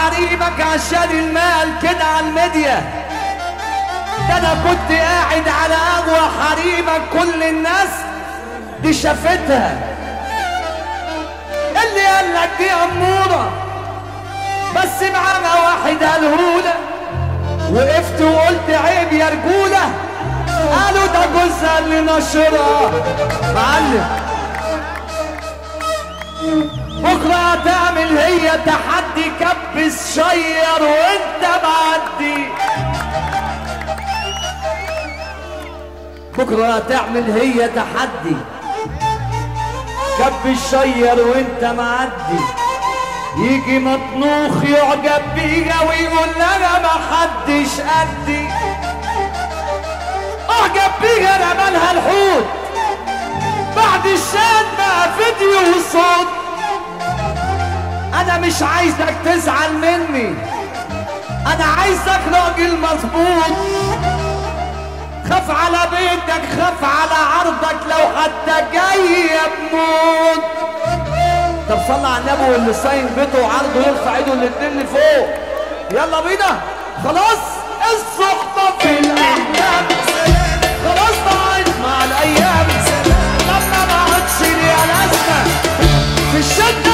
حريمك عشان المال كده على الميديا. ده انا كنت قاعد على قهوة حريمك كل الناس دي شافتها. اللي قالك دي أمورة بس معانا واحد قالهولك، وقفت وقلت عيب يا رجولة، قالوا ده جوزها اللي نشرها. معلم بكرة هتعمل هي تحدي كبس شير وانت معدي. بكرة هتعمل هي تحدي كبس شير وانت معدي. يجي مطنوخ يعجب بيها ويقول لنا محدش قدي. اعجب بيها رمالها الحوت بعد الشات بقى فيديو وصوت. انا مش عايزك تزعل مني، انا عايزك راجل مظبوط. خاف على بيتك، خاف على عرضك، لو حتى جاي بموت. طب صلى على النبي واللي صاين بيته وعرضه يرفع ايده الاتنين لفوق. يلا بينا. خلاص الصحبة في الاحلام، خلاص ضاعت مع الايام. لما ما عادش ليها لازمة في الشدة